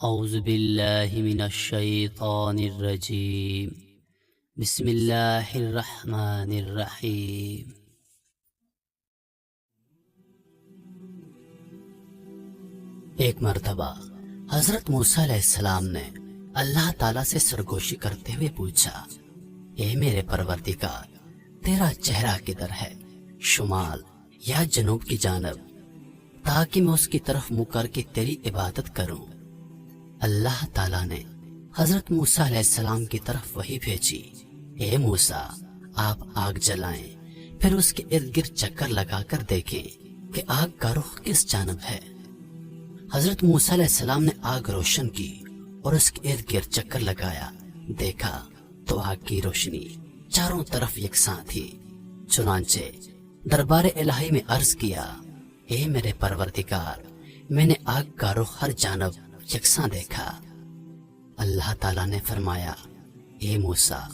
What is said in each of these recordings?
اعوذ باللہ من الشیطان الرجیم بسم اللہ الرحمن الرحیم۔ ایک مرتبہ حضرت موسیٰ علیہ السلام نے اللہ تعالیٰ سے سرگوشی کرتے ہوئے پوچھا، اے میرے پروردگار، تیرا چہرہ کدھر ہے، شمال یا جنوب کی جانب، تاکہ میں اس کی طرف منہ کر کے تیری عبادت کروں۔ اللہ تعالیٰ نے حضرت موسیٰ علیہ السلام کی طرف وحی بھیجی، اے موسیٰ، آپ آگ جلائیں، پھر اس کے ارد گرد چکر لگا کر دیکھیں کہ آگ کا رخ کس جانب ہے۔ حضرت موسیٰ علیہ السلام نے آگ روشن کی اور اس کے ارد گرد چکر لگایا، دیکھا تو آگ کی روشنی چاروں طرف یکساں تھی۔ چنانچہ دربار الہی میں عرض کیا، اے میرے پروردگار، میں نے آگ کا رخ ہر جانب یکساں دیکھا۔ اللہ تعالیٰ نے فرمایا، اے موسیٰ،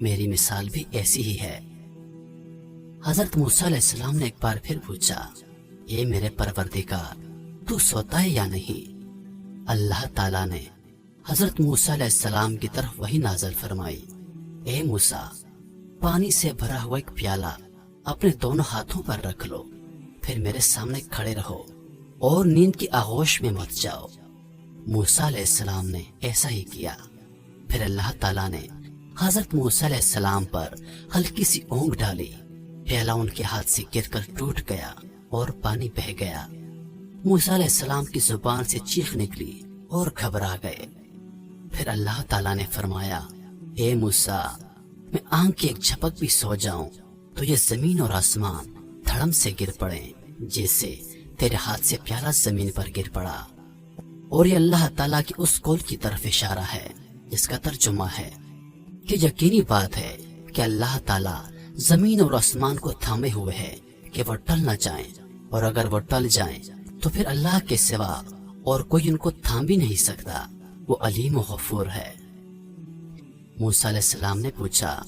میری مثال بھی ایسی ہی ہے۔ حضرت موسیٰ علیہ السلام نے ایک بار پھر پوچھا، اے میرے پروردگار، تو سوتا ہے یا نہیں؟ اللہ تعالیٰ نے حضرت موسیٰ علیہ السلام کی طرف وحی نازل فرمائی، اے موسیٰ، پانی سے بھرا ہوا ایک پیالہ اپنے دونوں ہاتھوں پر رکھ لو، پھر میرے سامنے کھڑے رہو اور نیند کی آغوش میں مت جاؤ۔ موسیٰ علیہ السلام نے ایسا ہی کیا۔ پھر اللہ تعالیٰ نے حضرت موسیٰ علیہ السلام پر ہلکی سی اونگ ڈالی، پیالہ ان کے ہاتھ سے گر کر ٹوٹ گیا اور پانی بہہ گیا۔ موسیٰ علیہ السلام کی زبان سے چیخ نکلی اور گھبرا گئے۔ پھر اللہ تعالیٰ نے فرمایا، اے موسیٰ، میں آنکھ کی ایک جھپک بھی سو جاؤں تو یہ زمین اور آسمان دھڑم سے گر پڑیں، جیسے تیرے ہاتھ سے پیالہ زمین پر گر پڑا۔ اور یہ اللہ تعالیٰ کی اس قول کی طرف اشارہ ہے جس کا ترجمہ ہے کہ یقینی بات ہے کہ اللہ تعالیٰ زمین اور آسمان کو تھامے ہوئے ہے کہ وہ ٹل نہ جائیں، اور اگر وہ ٹل جائیں تو پھر اللہ کے سوا اور کوئی ان کو تھام بھی نہیں سکتا۔ وہ علیم و غفور ہے۔ موسیٰ علیہ السلام نے پوچھا،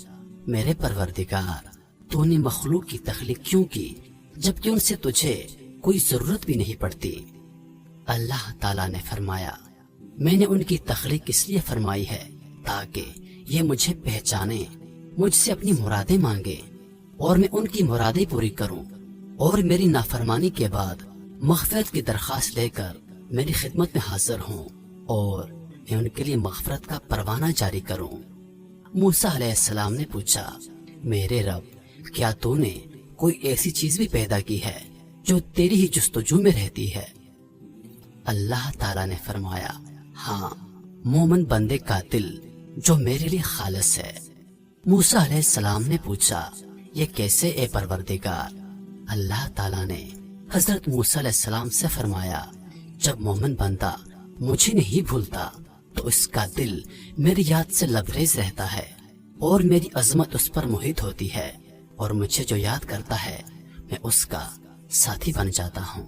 میرے پروردگار، تو نے مخلوق کی تخلیق کیوں کی جبکہ ان سے تجھے کوئی ضرورت بھی نہیں پڑتی؟ اللہ تعالیٰ نے فرمایا، میں نے ان کی تخلیق اس لیے فرمائی ہے تاکہ یہ مجھے پہچانے، مجھ سے اپنی مرادیں مانگے اور میں ان کی مرادیں پوری کروں، اور میری نافرمانی کے بعد مغفرت کی درخواست لے کر میری خدمت میں حاضر ہوں، اور میں ان کے لیے مغفرت کا پروانہ جاری کروں۔ موسیٰ علیہ السلام نے پوچھا، میرے رب، کیا تو نے کوئی ایسی چیز بھی پیدا کی ہے جو تیری ہی جستجو میں رہتی ہے؟ اللہ تعالیٰ نے فرمایا، ہاں، مومن بندے کا دل جو میرے لیے خالص ہے۔ موسیٰ علیہ السلام نے پوچھا، یہ کیسے اے پروردگار؟ اللہ تعالیٰ نے حضرت موسیٰ علیہ السلام سے فرمایا، جب مومن بندہ مجھے نہیں بھولتا تو اس کا دل میری یاد سے لبریز رہتا ہے، اور میری عظمت اس پر محیط ہوتی ہے، اور مجھے جو یاد کرتا ہے میں اس کا ساتھی بن جاتا ہوں۔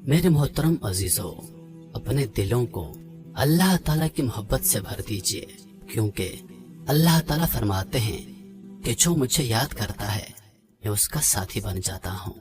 میرے محترم عزیزو، اپنے دلوں کو اللہ تعالیٰ کی محبت سے بھر دیجئے، کیونکہ اللہ تعالیٰ فرماتے ہیں کہ جو مجھے یاد کرتا ہے میں اس کا ساتھی بن جاتا ہوں۔